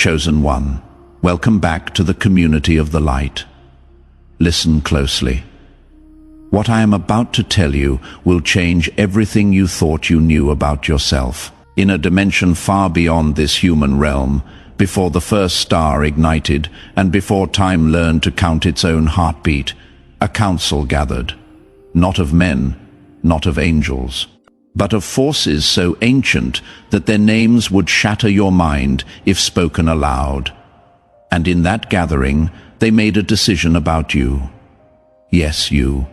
chosen one, welcome back to the community of the light. Listen closely. What I am about to tell you will change everything you thought you knew about yourself. In a dimension far beyond this human realm, before the first star ignited and before time learned to count its own heartbeat, a council gathered, not of men, not of angels, but of forces so ancient that their names would shatter your mind if spoken aloud. And in that gathering, they made a decision about you. Yes, you,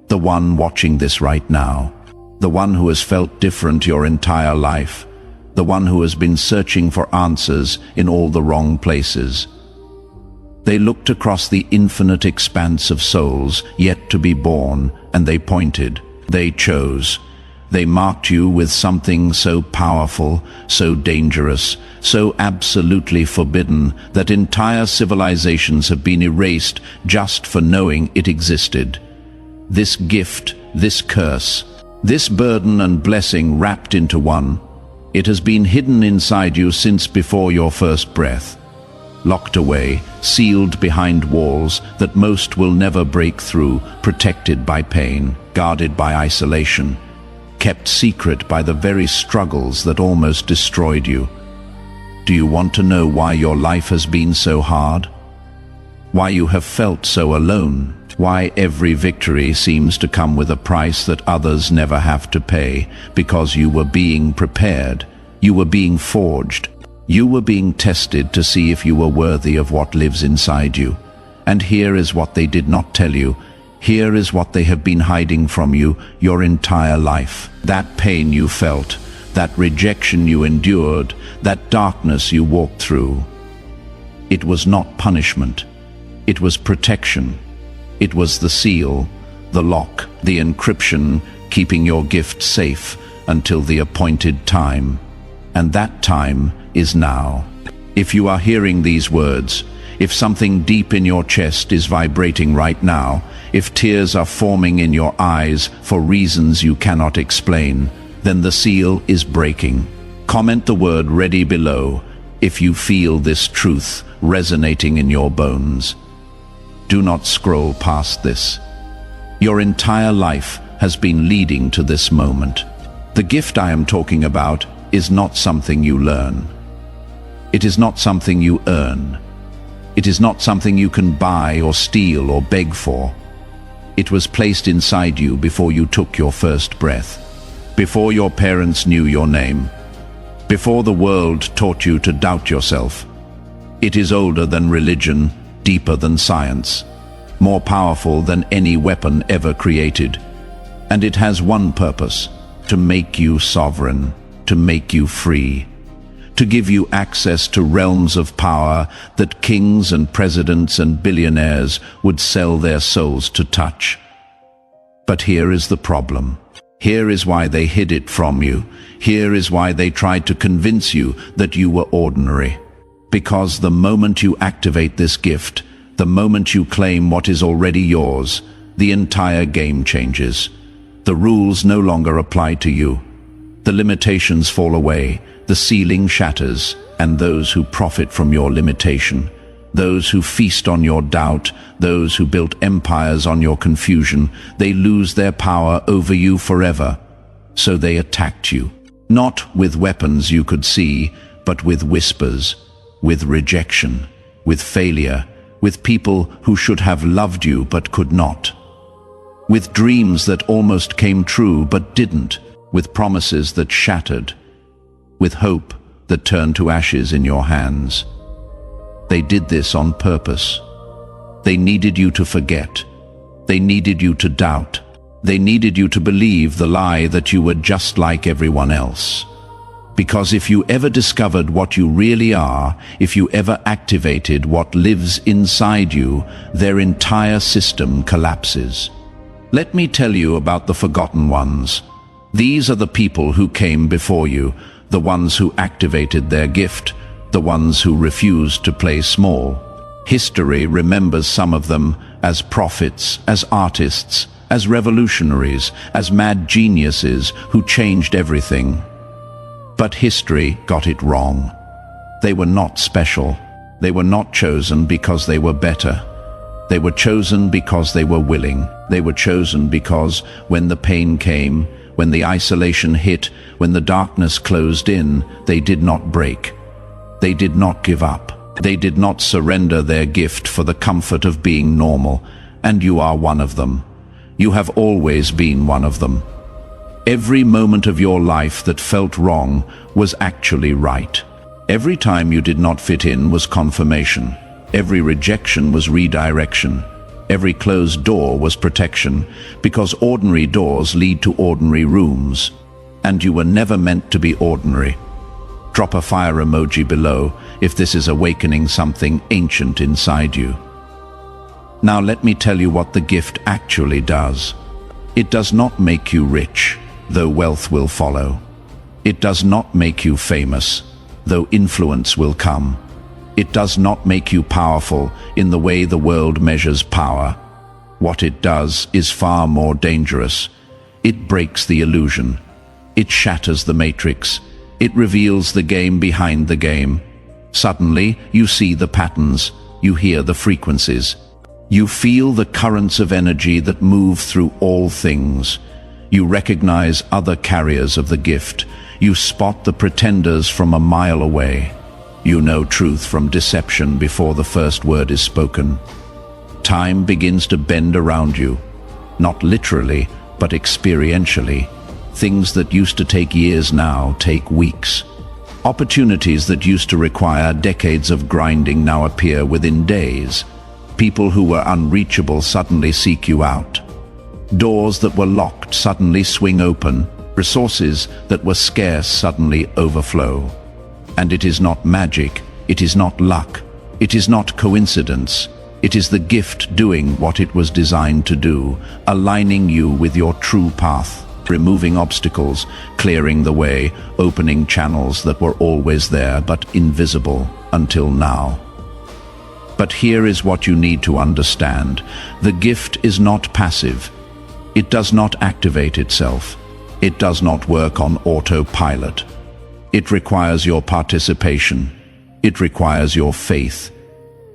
the one watching this right now, the one who has felt different your entire life, the one who has been searching for answers in all the wrong places. They looked across the infinite expanse of souls yet to be born, and they pointed, they chose. They marked you with something so powerful, so dangerous, so absolutely forbidden that entire civilizations have been erased just for knowing it existed. This gift, this curse, this burden and blessing wrapped into one, it has been hidden inside you since before your first breath. Locked away, sealed behind walls that most will never break through, protected by pain, guarded by isolation, kept secret by the very struggles that almost destroyed you. Do you want to know why your life has been so hard? Why you have felt so alone? Why every victory seems to come with a price that others never have to pay, because you were being prepared, you were being forged, you were being tested to see if you were worthy of what lives inside you. And here is what they did not tell you. Here is what they have been hiding from you your entire life. That pain you felt, that rejection you endured, that darkness you walked through. It was not punishment. It was protection. It was the seal, the lock, the encryption, keeping your gift safe until the appointed time. And that time is now. If you are hearing these words, if something deep in your chest is vibrating right now, if tears are forming in your eyes for reasons you cannot explain, then the seal is breaking. Comment the word "ready" below if you feel this truth resonating in your bones. Do not scroll past this. Your entire life has been leading to this moment. The gift I am talking about is not something you learn. It is not something you earn. It is not something you can buy or steal or beg for. It was placed inside you before you took your first breath, before your parents knew your name, before the world taught you to doubt yourself. It is older than religion, deeper than science, more powerful than any weapon ever created. And it has one purpose: to make you sovereign, to make you free, to give you access to realms of power that kings and presidents and billionaires would sell their souls to touch. But here is the problem. Here is why they hid it from you. Here is why they tried to convince you that you were ordinary. Because the moment you activate this gift, the moment you claim what is already yours, the entire game changes. The rules no longer apply to you. The limitations fall away, the ceiling shatters, and those who profit from your limitation, those who feast on your doubt, those who built empires on your confusion, they lose their power over you forever. So they attacked you, not with weapons you could see, but with whispers, with rejection, with failure, with people who should have loved you but could not, with dreams that almost came true but didn't, with promises that shattered, with hope that turned to ashes in your hands. They did this on purpose. They needed you to forget. They needed you to doubt. They needed you to believe the lie that you were just like everyone else. Because if you ever discovered what you really are, if you ever activated what lives inside you, their entire system collapses. Let me tell you about the forgotten ones. These are the people who came before you, the ones who activated their gift, the ones who refused to play small. History remembers some of them as prophets, as artists, as revolutionaries, as mad geniuses who changed everything. But history got it wrong. They were not special. They were not chosen because they were better. They were chosen because they were willing. They were chosen because when the pain came, when the isolation hit, when the darkness closed in, they did not break. They did not give up. They did not surrender their gift for the comfort of being normal, and you are one of them. You have always been one of them. Every moment of your life that felt wrong was actually right. Every time you did not fit in was confirmation. Every rejection was redirection. Every closed door was protection, because ordinary doors lead to ordinary rooms. And you were never meant to be ordinary. Drop a fire emoji below if this is awakening something ancient inside you. Now let me tell you what the gift actually does. It does not make you rich, though wealth will follow. It does not make you famous, though influence will come. It does not make you powerful in the way the world measures power. What it does is far more dangerous. It breaks the illusion. It shatters the matrix. It reveals the game behind the game. Suddenly, you see the patterns. You hear the frequencies. You feel the currents of energy that move through all things. You recognize other carriers of the gift. You spot the pretenders from a mile away. You know truth from deception before the first word is spoken. Time begins to bend around you, not literally, but experientially. Things that used to take years now take weeks. Opportunities that used to require decades of grinding now appear within days. People who were unreachable suddenly seek you out. Doors that were locked suddenly swing open. Resources that were scarce suddenly overflow. And it is not magic, it is not luck, it is not coincidence. It is the gift doing what it was designed to do, aligning you with your true path, removing obstacles, clearing the way, opening channels that were always there but invisible until now. But here is what you need to understand. The gift is not passive. It does not activate itself. It does not work on autopilot. It requires your participation. It requires your faith.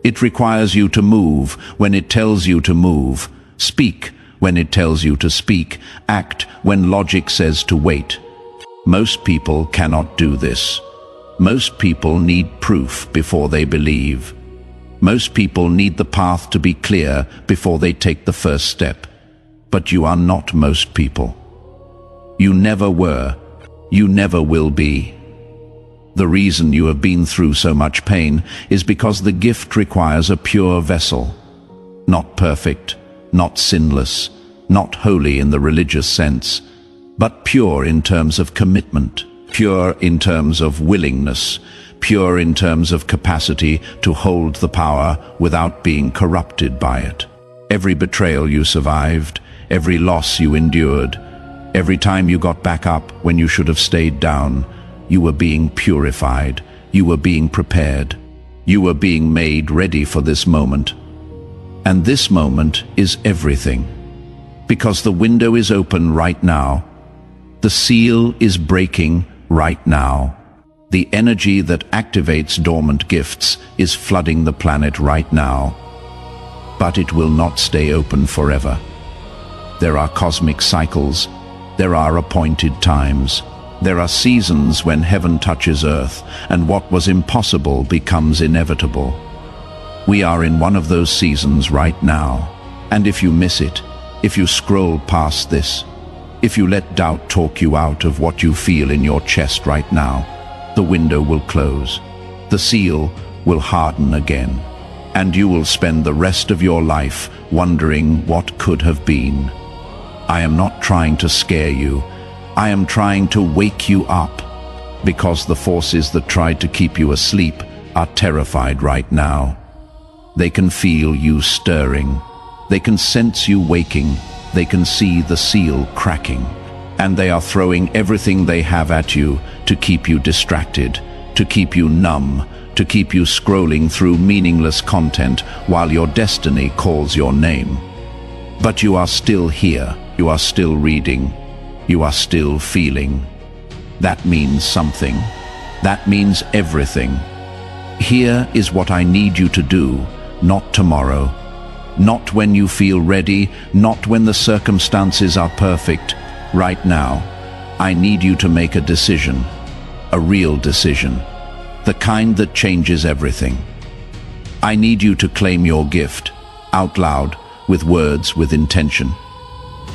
It requires you to move when it tells you to move, speak when it tells you to speak, act when logic says to wait. Most people cannot do this. Most people need proof before they believe. Most people need the path to be clear before they take the first step. But you are not most people. You never were. You never will be. The reason you have been through so much pain is because the gift requires a pure vessel. Not perfect, not sinless, not holy in the religious sense, but pure in terms of commitment, pure in terms of willingness, pure in terms of capacity to hold the power without being corrupted by it. Every betrayal you survived, every loss you endured, every time you got back up when you should have stayed down, you were being purified, you were being prepared, you were being made ready for this moment. And this moment is everything. Because the window is open right now. The seal is breaking right now. The energy that activates dormant gifts is flooding the planet right now. But it will not stay open forever. There are cosmic cycles. There are appointed times. There are seasons when heaven touches earth, and what was impossible becomes inevitable. We are in one of those seasons right now. And if you miss it, if you scroll past this, if you let doubt talk you out of what you feel in your chest right now, the window will close. The seal will harden again. And you will spend the rest of your life wondering what could have been. I am not trying to scare you. I am trying to wake you up, because the forces that tried to keep you asleep are terrified right now. They can feel you stirring. They can sense you waking. They can see the seal cracking. And they are throwing everything they have at you to keep you distracted, to keep you numb, to keep you scrolling through meaningless content while your destiny calls your name. But you are still here. You are still reading. You are still feeling. That means something. That means everything. Here is what I need you to do, not tomorrow. Not when you feel ready, not when the circumstances are perfect. Right now, I need you to make a decision, a real decision, the kind that changes everything. I need you to claim your gift, out loud, with words, with intention.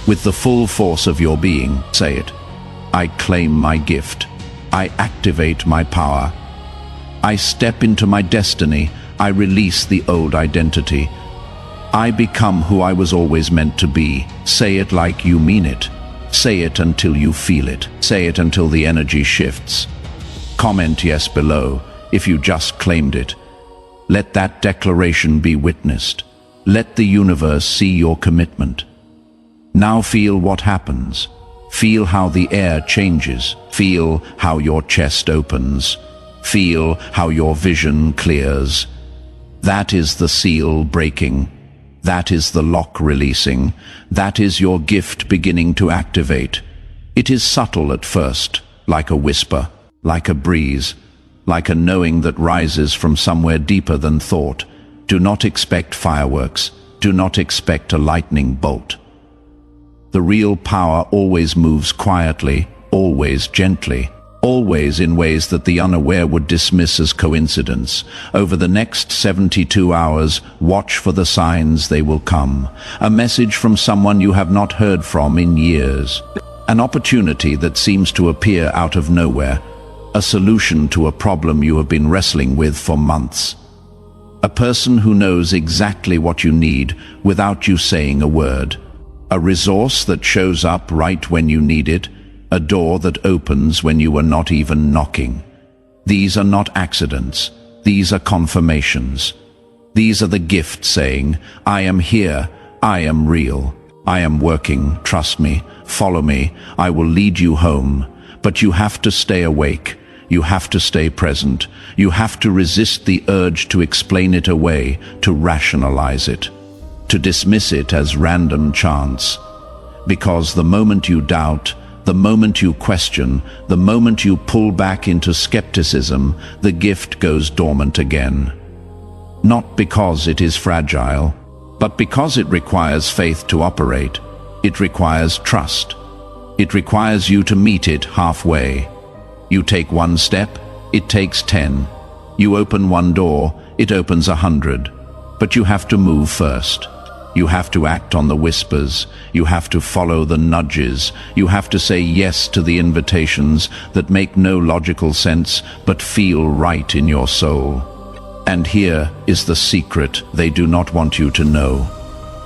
With the full force of your being, say it. I claim my gift. I activate my power. I step into my destiny. I release the old identity. I become who I was always meant to be. Say it like you mean it. Say it until you feel it. Say it until the energy shifts. Comment yes below if you just claimed it. Let that declaration be witnessed. Let the universe see your commitment. Now feel what happens. Feel how the air changes. Feel how your chest opens. Feel how your vision clears. That is the seal breaking. That is the lock releasing. That is your gift beginning to activate. It is subtle at first, like a whisper, like a breeze, like a knowing that rises from somewhere deeper than thought. Do not expect fireworks. Do not expect a lightning bolt. The real power always moves quietly, always gently, always in ways that the unaware would dismiss as coincidence. Over the next 72 hours, watch for the signs. They will come. A message from someone you have not heard from in years. An opportunity that seems to appear out of nowhere. A solution to a problem you have been wrestling with for months. A person who knows exactly what you need without you saying a word. A resource that shows up right when you need it. A door that opens when you are not even knocking. These are not accidents. These are confirmations. These are the gifts saying, I am here, I am real, I am working, trust me, follow me, I will lead you home. But you have to stay awake. You have to stay present. You have to resist the urge to explain it away, to rationalize it, to dismiss it as random chance. Because the moment you doubt, the moment you question, the moment you pull back into skepticism, the gift goes dormant again. Not because it is fragile, but because it requires faith to operate. It requires trust. It requires you to meet it halfway. You take one step, it takes 10. You open one door, it opens 100. But you have to move first. You have to act on the whispers. You have to follow the nudges. You have to say yes to the invitations that make no logical sense but feel right in your soul. And here is the secret they do not want you to know.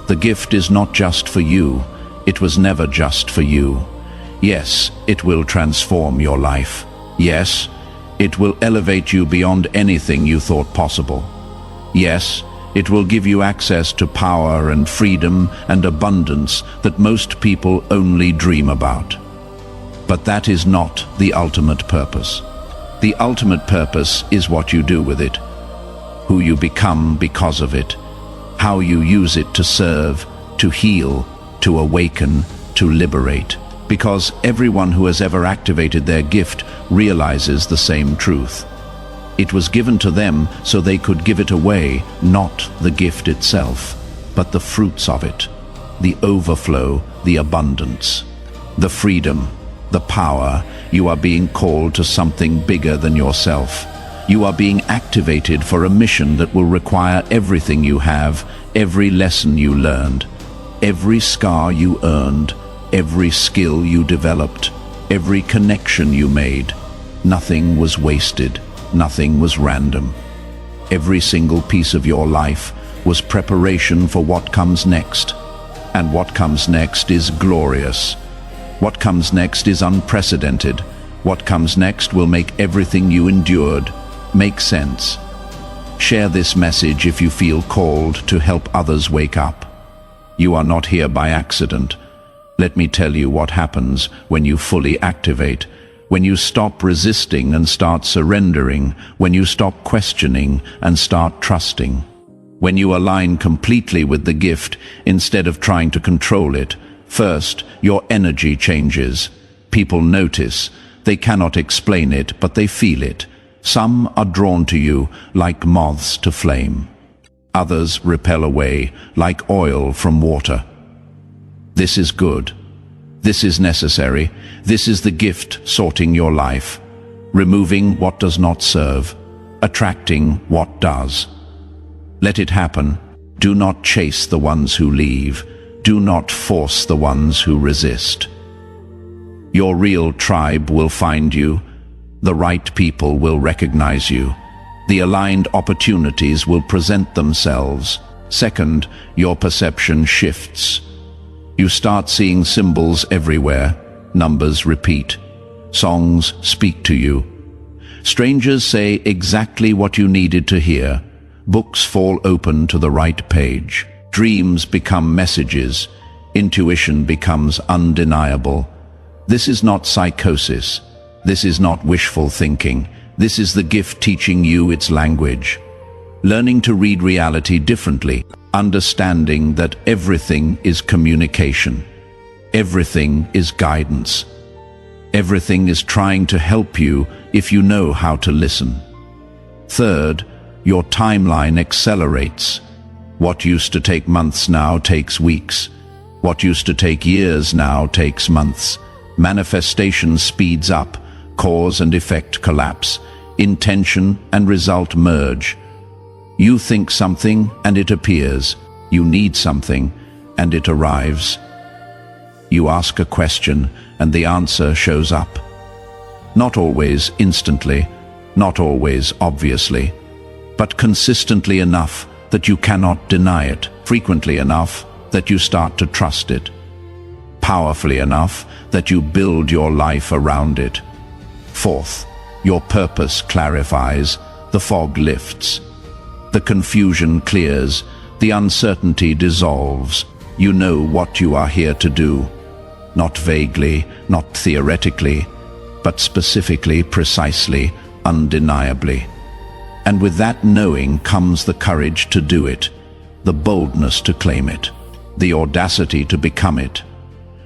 The gift is not just for you. It was never just for you. Yes, it will transform your life. Yes, it will elevate you beyond anything you thought possible. Yes, it will give you access to power and freedom and abundance that most people only dream about. But that is not the ultimate purpose. The ultimate purpose is what you do with it, who you become because of it, how you use it to serve, to heal, to awaken, to liberate. Because everyone who has ever activated their gift realizes the same truth. It was given to them so they could give it away, not the gift itself, but the fruits of it, the overflow, the abundance, the freedom, the power. You are being called to something bigger than yourself. You are being activated for a mission that will require everything you have, every lesson you learned, every scar you earned, every skill you developed, every connection you made. Nothing was wasted. Nothing was random. Every single piece of your life was preparation for what comes next. And what comes next is glorious. What comes next is unprecedented. What comes next will make everything you endured make sense. Share this message if you feel called to help others wake up. You are not here by accident. Let me tell you what happens when you fully activate. When you stop resisting and start surrendering, when you stop questioning and start trusting, when you align completely with the gift instead of trying to control it, first, your energy changes. People notice. They cannot explain it, but they feel it. Some are drawn to you like moths to flame. Others repel away like oil from water. This is good. This is necessary. This is the gift sorting your life, removing what does not serve, attracting what does. Let it happen. Do not chase the ones who leave. Do not force the ones who resist. Your real tribe will find you. The right people will recognize you. The aligned opportunities will present themselves. Second, your perception shifts. You start seeing symbols everywhere. Numbers repeat. Songs speak to you. Strangers say exactly what you needed to hear. Books fall open to the right page. Dreams become messages. Intuition becomes undeniable. This is not psychosis. This is not wishful thinking. This is the gift teaching you its language. Learning to read reality differently, understanding that everything is communication. Everything is guidance. Everything is trying to help you if you know how to listen. Third, your timeline accelerates. What used to take months now takes weeks. What used to take years now takes months. Manifestation speeds up. Cause and effect collapse. Intention and result merge. You think something and it appears. You need something and it arrives. You ask a question and the answer shows up. Not always instantly, not always obviously, but consistently enough that you cannot deny it, frequently enough that you start to trust it, powerfully enough that you build your life around it. Fourth, your purpose clarifies, the fog lifts, the confusion clears, the uncertainty dissolves. You know what you are here to do, not vaguely, not theoretically, but specifically, precisely, undeniably. And with that knowing comes the courage to do it, the boldness to claim it, the audacity to become it.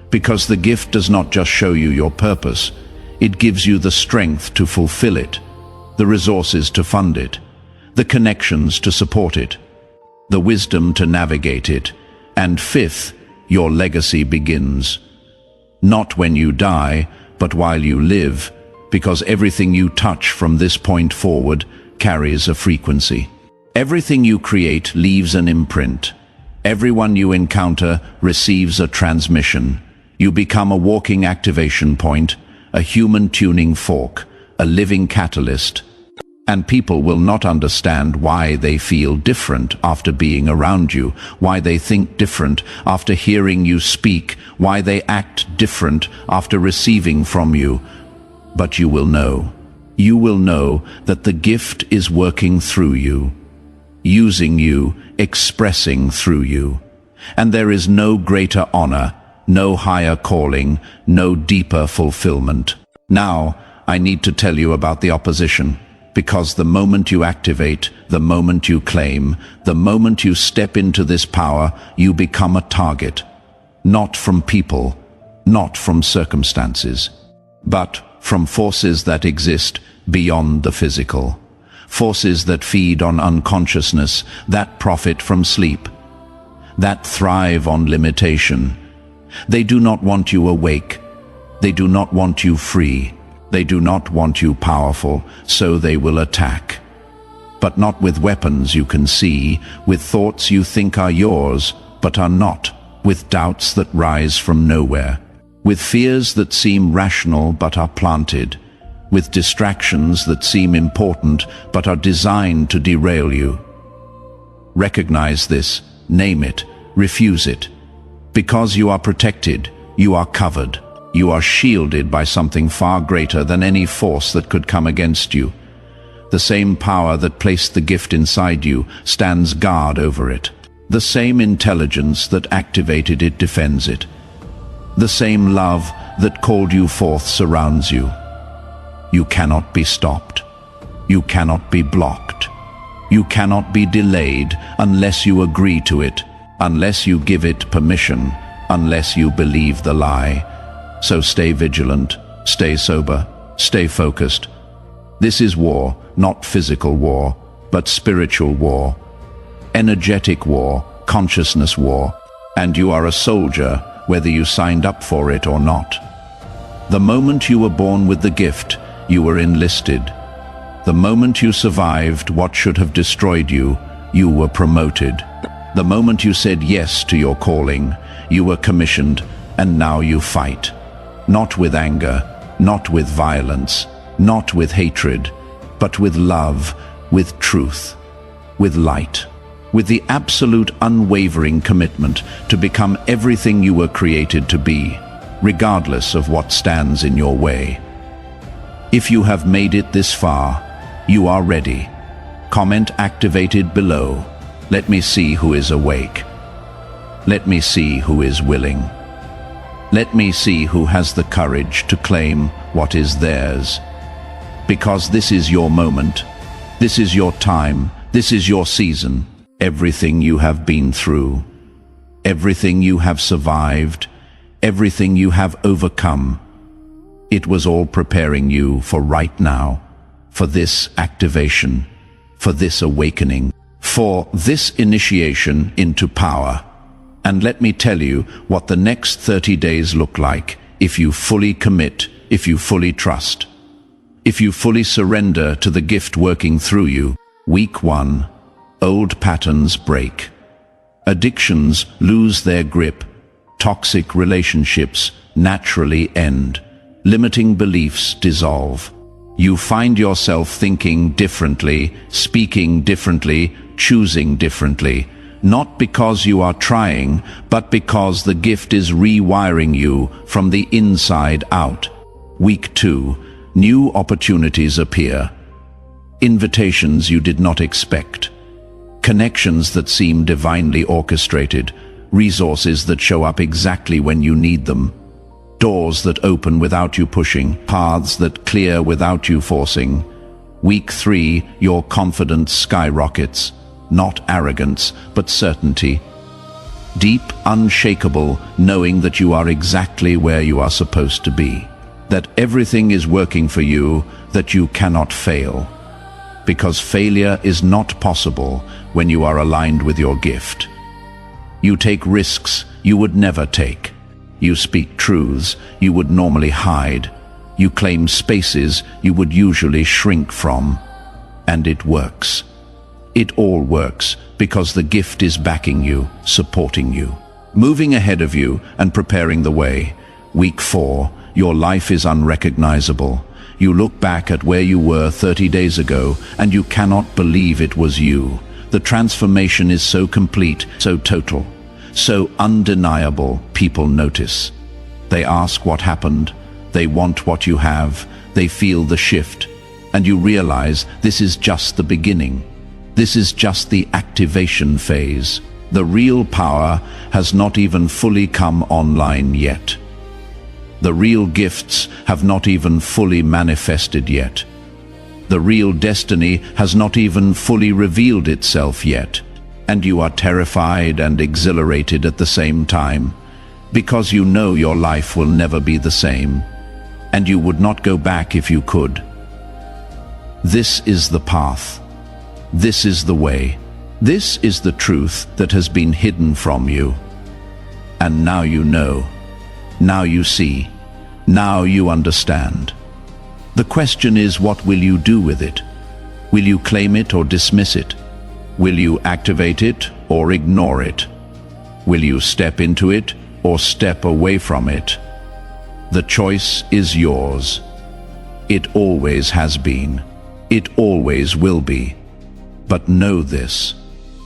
Because the gift does not just show you your purpose, it gives you the strength to fulfill it, the resources to fund it, the connections to support it, the wisdom to navigate it. And fifth, your legacy begins. Not when you die, but while you live, because everything you touch from this point forward carries a frequency. Everything you create leaves an imprint. Everyone you encounter receives a transmission. You become a walking activation point, a human tuning fork, a living catalyst. And people will not understand why they feel different after being around you, why they think different after hearing you speak, why they act different after receiving from you. But you will know. You will know that the gift is working through you, using you, expressing through you. And there is no greater honor, no higher calling, no deeper fulfillment. Now, I need to tell you about the opposition. Because the moment you activate, the moment you claim, the moment you step into this power, you become a target. Not from people, not from circumstances, but from forces that exist beyond the physical. Forces that feed on unconsciousness, that profit from sleep, that thrive on limitation. They do not want you awake. They do not want you free. They do not want you powerful, so they will attack. But not with weapons you can see, with thoughts you think are yours, but are not, with doubts that rise from nowhere, with fears that seem rational but are planted, with distractions that seem important but are designed to derail you. Recognize this, name it, refuse it. Because you are protected, you are covered. You are shielded by something far greater than any force that could come against you. The same power that placed the gift inside you stands guard over it. The same intelligence that activated it defends it. The same love that called you forth surrounds you. You cannot be stopped. You cannot be blocked. You cannot be delayed unless you agree to it, unless you give it permission, unless you believe the lie. So stay vigilant, stay sober, stay focused. This is war, not physical war, but spiritual war, energetic war, consciousness war, and you are a soldier whether you signed up for it or not. The moment you were born with the gift, you were enlisted. The moment you survived what should have destroyed you, you were promoted. The moment you said yes to your calling, you were commissioned, and now you fight. Not with anger, not with violence, not with hatred, but with love, with truth, with light, with the absolute unwavering commitment to become everything you were created to be, regardless of what stands in your way. If you have made it this far, you are ready. Comment activated below. Let me see who is awake. Let me see who is willing. Let me see who has the courage to claim what is theirs. Because this is your moment. This is your time. This is your season. Everything you have been through, everything you have survived, everything you have overcome, it was all preparing you for right now, for this activation, for this awakening, for this initiation into power. And let me tell you what the next 30 days look like if you fully commit, if you fully trust, if you fully surrender to the gift working through you. Week 1. Old patterns break. Addictions lose their grip. Toxic relationships naturally end. Limiting beliefs dissolve. You find yourself thinking differently, speaking differently, choosing differently. Not because you are trying, but because the gift is rewiring you from the inside out. Week 2. New opportunities appear. Invitations you did not expect. Connections that seem divinely orchestrated, resources that show up exactly when you need them, doors that open without you pushing, paths that clear without you forcing. Week 3, your confidence skyrockets, not arrogance, but certainty. Deep, unshakable, knowing that you are exactly where you are supposed to be, that everything is working for you, that you cannot fail. Because failure is not possible when you are aligned with your gift. You take risks you would never take. You speak truths you would normally hide. You claim spaces you would usually shrink from. And it works. It all works because the gift is backing you, supporting you, moving ahead of you and preparing the way. Week 4, your life is unrecognizable. You look back at where you were 30 days ago and you cannot believe it was you. The transformation is so complete, so total, so undeniable, people notice. They ask what happened, they want what you have, they feel the shift, and you realize this is just the beginning. This is just the activation phase. The real power has not even fully come online yet. The real gifts have not even fully manifested yet. The real destiny has not even fully revealed itself yet. And you are terrified and exhilarated at the same time, because you know your life will never be the same, and you would not go back if you could. This is the path. This is the way. This is the truth that has been hidden from you. And now you know. Now you see. Now you understand. The question is, what will you do with it? Will you claim it or dismiss it? Will you activate it or ignore it? Will you step into it or step away from it? The choice is yours. It always has been. It always will be. But know this.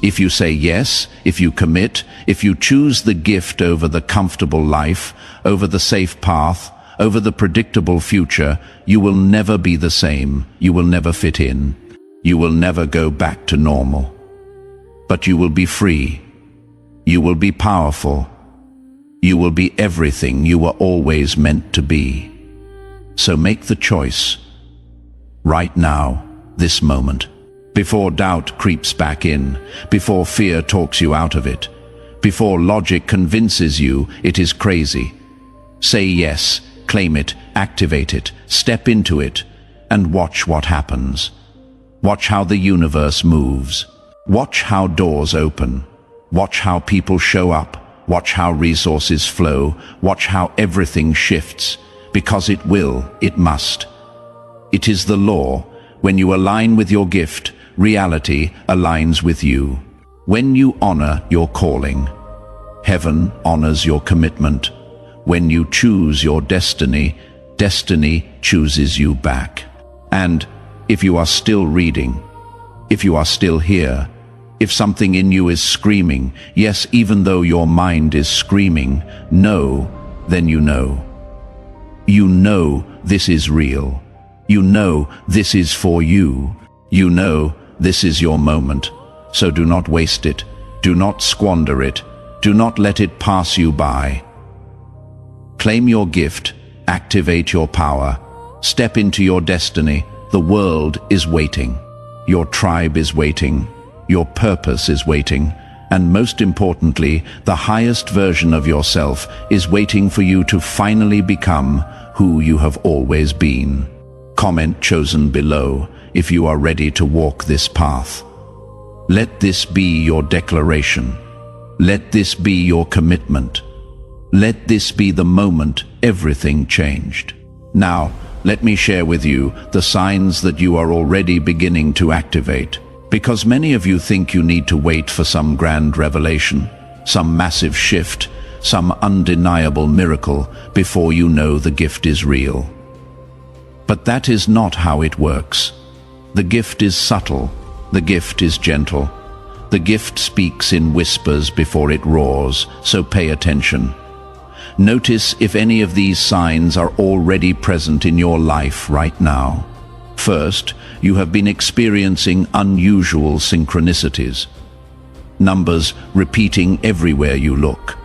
If you say yes, if you commit, if you choose the gift over the comfortable life, over the safe path, over the predictable future, you will never be the same. You will never fit in. You will never go back to normal. But you will be free. You will be powerful. You will be everything you were always meant to be. So make the choice. Right now, this moment. Before doubt creeps back in, before fear talks you out of it, before logic convinces you it is crazy. Say yes, claim it, activate it, step into it, and watch what happens. Watch how the universe moves. Watch how doors open. Watch how people show up. Watch how resources flow. Watch how everything shifts. Because it will, it must. It is the law. When you align with your gift, reality aligns with you. When you honor your calling, heaven honors your commitment. When you choose your destiny, destiny chooses you back. And if you are still reading, if you are still here, if something in you is screaming, yes, even though your mind is screaming, no, then you know. You know this is real. You know this is for you. You know this is your moment. So do not waste it. Do not squander it. Do not let it pass you by. Claim your gift. Activate your power. Step into your destiny. The world is waiting. Your tribe is waiting. Your purpose is waiting. And most importantly, the highest version of yourself is waiting for you to finally become who you have always been. Comment chosen below if you are ready to walk this path. Let this be your declaration. Let this be your commitment. Let this be the moment everything changed. Now, let me share with you the signs that you are already beginning to activate. Because many of you think you need to wait for some grand revelation, some massive shift, some undeniable miracle before you know the gift is real. But that is not how it works. The gift is subtle. The gift is gentle. The gift speaks in whispers before it roars, so pay attention. Notice if any of these signs are already present in your life right now. First, you have been experiencing unusual synchronicities. Numbers repeating everywhere you look.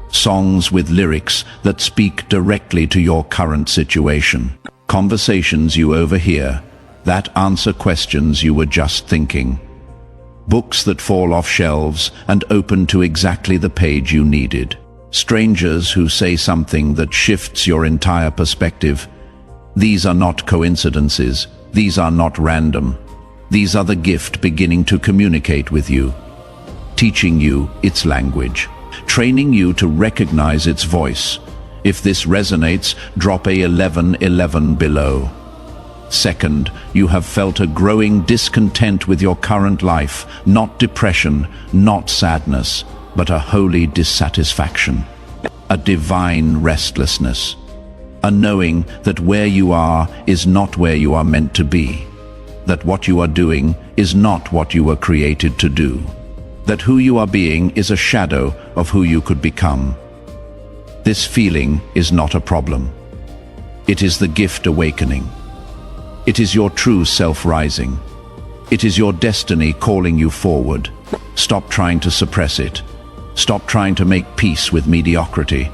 Songs with lyrics that speak directly to your current situation. Conversations you overhear that answer questions you were just thinking. Books that fall off shelves and open to exactly the page you needed. Strangers who say something that shifts your entire perspective. These are not coincidences. These are not random. These are the gift beginning to communicate with you, teaching you its language, training you to recognize its voice. If this resonates, drop a 1111 below. Second, you have felt a growing discontent with your current life, not depression, not sadness, but a holy dissatisfaction, a divine restlessness, a knowing that where you are is not where you are meant to be, that what you are doing is not what you were created to do, that who you are being is a shadow of who you could become. This feeling is not a problem. It is the gift awakening. It is your true self rising. It is your destiny calling you forward. Stop trying to suppress it. Stop trying to make peace with mediocrity.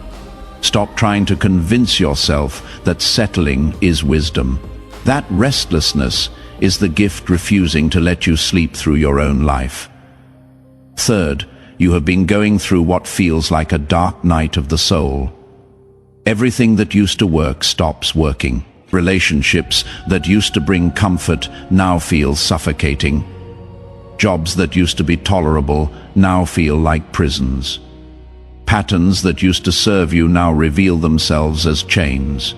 Stop trying to convince yourself that settling is wisdom. That restlessness is the gift refusing to let you sleep through your own life. Third, you have been going through what feels like a dark night of the soul. Everything that used to work stops working. Relationships that used to bring comfort now feel suffocating. Jobs that used to be tolerable now feel like prisons. Patterns that used to serve you now reveal themselves as chains.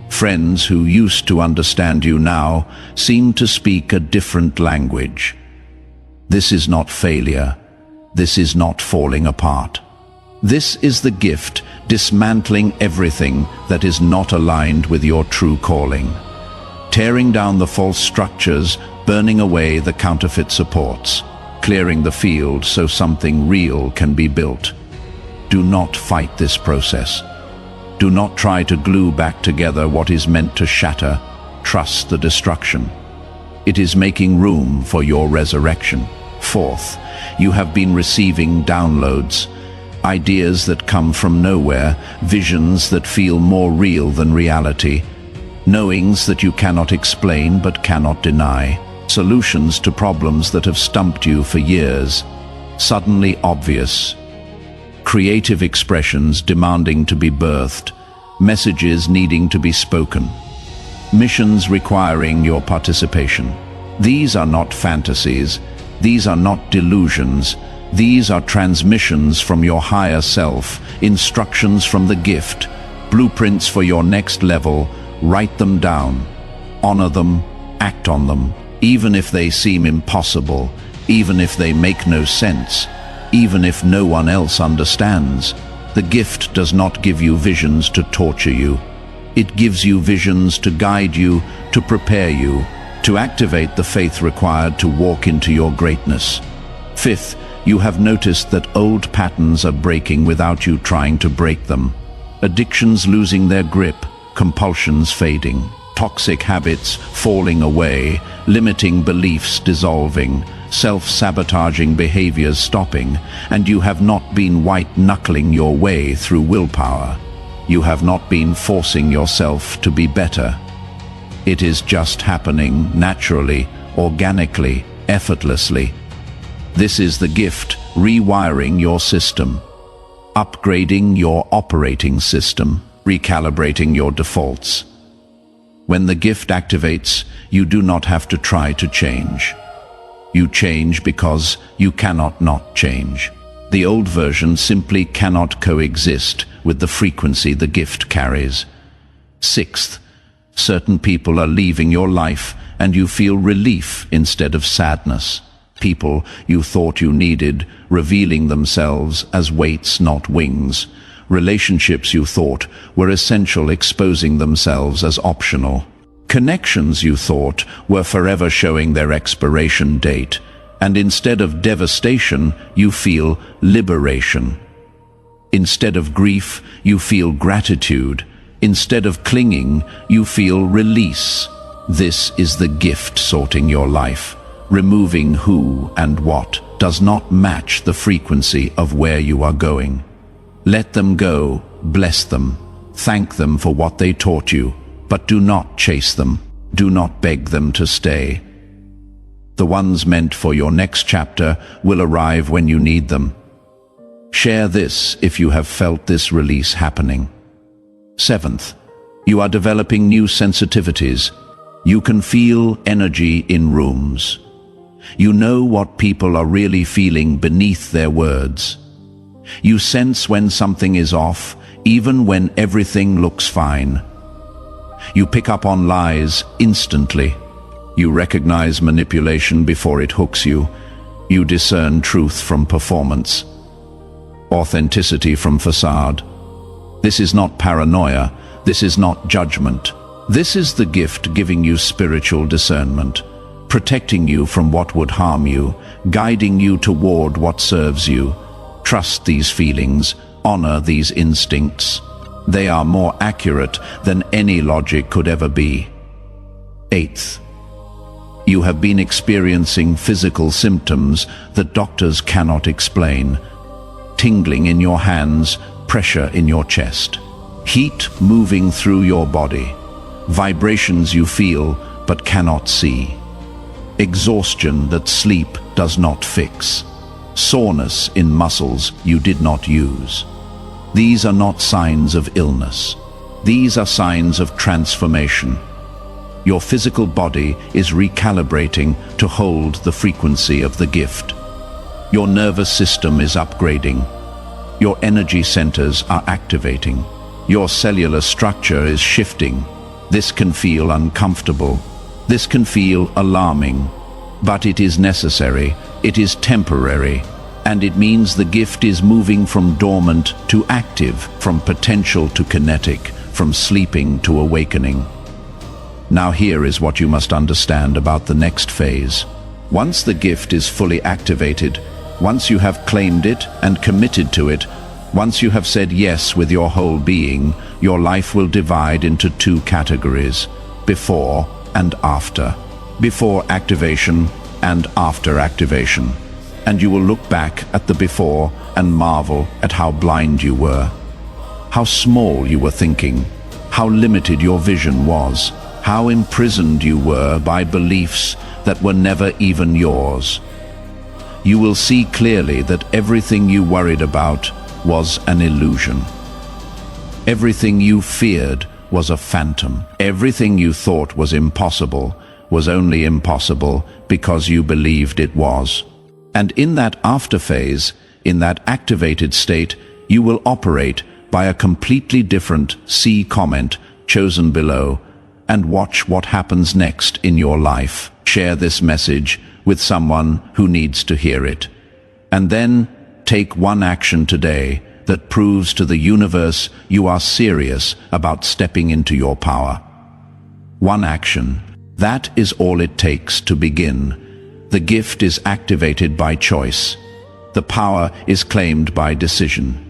Friends who used to understand you now seem to speak a different language. This is not failure. This is not falling apart. This is the gift dismantling everything that is not aligned with your true calling. Tearing down the false structures, burning away the counterfeit supports, clearing the field so something real can be built. Do not fight this process. Do not try to glue back together what is meant to shatter. Trust the destruction. It is making room for your resurrection. Fourth, you have been receiving downloads, ideas that come from nowhere, visions that feel more real than reality, knowings that you cannot explain but cannot deny, solutions to problems that have stumped you for years, suddenly obvious, creative expressions demanding to be birthed, messages needing to be spoken. missions requiring your participation. These are not fantasies, these are not delusions, these are transmissions from your higher self, instructions from the gift, blueprints for your next level. Write them down, honor them, act on them, even if they seem impossible, even if they make no sense, even if no one else understands. The gift does not give you visions to torture you. It gives you visions to guide you, to prepare you, to activate the faith required to walk into your greatness. Fifth, you have noticed that old patterns are breaking without you trying to break them. Addictions losing their grip, compulsions fading, toxic habits falling away, limiting beliefs dissolving, self-sabotaging behaviors stopping, and you have not been white-knuckling your way through willpower. You have not been forcing yourself to be better. It is just happening naturally, organically, effortlessly. This is the gift, rewiring your system, upgrading your operating system, recalibrating your defaults. When the gift activates, you do not have to try to change. You change because you cannot not change. The old version simply cannot coexist with the frequency the gift carries. Sixth, certain people are leaving your life and you feel relief instead of sadness. People you thought you needed, revealing themselves as weights, not wings. Relationships you thought were essential, exposing themselves as optional. Connections you thought were forever, showing their expiration date. And instead of devastation, you feel liberation. Instead of grief, you feel gratitude. Instead of clinging, you feel release. This is the gift sorting your life. Removing who and what does not match the frequency of where you are going. Let them go, bless them, thank them for what they taught you, but do not chase them, do not beg them to stay. The ones meant for your next chapter will arrive when you need them. Share this if you have felt this release happening. Seventh, you are developing new sensitivities. You can feel energy in rooms. You know what people are really feeling beneath their words. You sense when something is off, even when everything looks fine. You pick up on lies instantly. You recognize manipulation before it hooks you. You discern truth from performance, authenticity from facade. This is not paranoia. This is not judgment. This is the gift giving you spiritual discernment, protecting you from what would harm you, guiding you toward what serves you. Trust these feelings, honor these instincts. They are more accurate than any logic could ever be. Eighth, you have been experiencing physical symptoms that doctors cannot explain. Tingling in your hands, pressure in your chest, heat moving through your body, vibrations you feel but cannot see, exhaustion that sleep does not fix, soreness in muscles you did not use. These are not signs of illness. These are signs of transformation. Your physical body is recalibrating to hold the frequency of the gift. Your nervous system is upgrading. Your energy centers are activating. Your cellular structure is shifting. This can feel uncomfortable. This can feel alarming. But it is necessary. It is temporary. And it means the gift is moving from dormant to active, from potential to kinetic, from sleeping to awakening. Now here is what you must understand about the next phase. Once the gift is fully activated, once you have claimed it and committed to it, once you have said yes with your whole being, your life will divide into two categories: before and after. Before activation and after activation. And you will look back at the before and marvel at how blind you were, how small you were thinking, how limited your vision was, how imprisoned you were by beliefs that were never even yours. You will see clearly that everything you worried about was an illusion. Everything you feared was a phantom. Everything you thought was impossible was only impossible because you believed it was. And in that after phase, in that activated state, you will operate by a completely different see comment chosen below, and watch what happens next in your life. Share this message with someone who needs to hear it. And then take one action today that proves to the universe you are serious about stepping into your power. One action. That is all it takes to begin. The gift is activated by choice. The power is claimed by decision.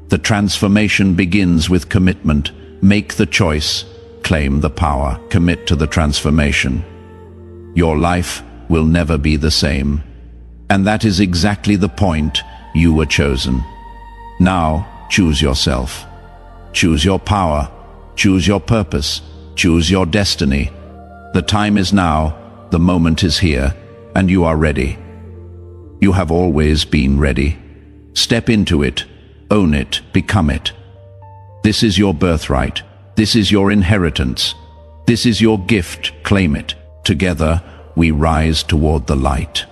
The transformation begins with commitment. Make the choice, claim the power, commit to the transformation. Your life will never be the same. And that is exactly the point. You were chosen. Now, choose yourself. Choose your power. Choose your purpose. Choose your destiny. The time is now, the moment is here, and you are ready. You have always been ready. Step into it, own it, become it. This is your birthright. This is your inheritance. This is your gift. Claim it. Together, we rise toward the light.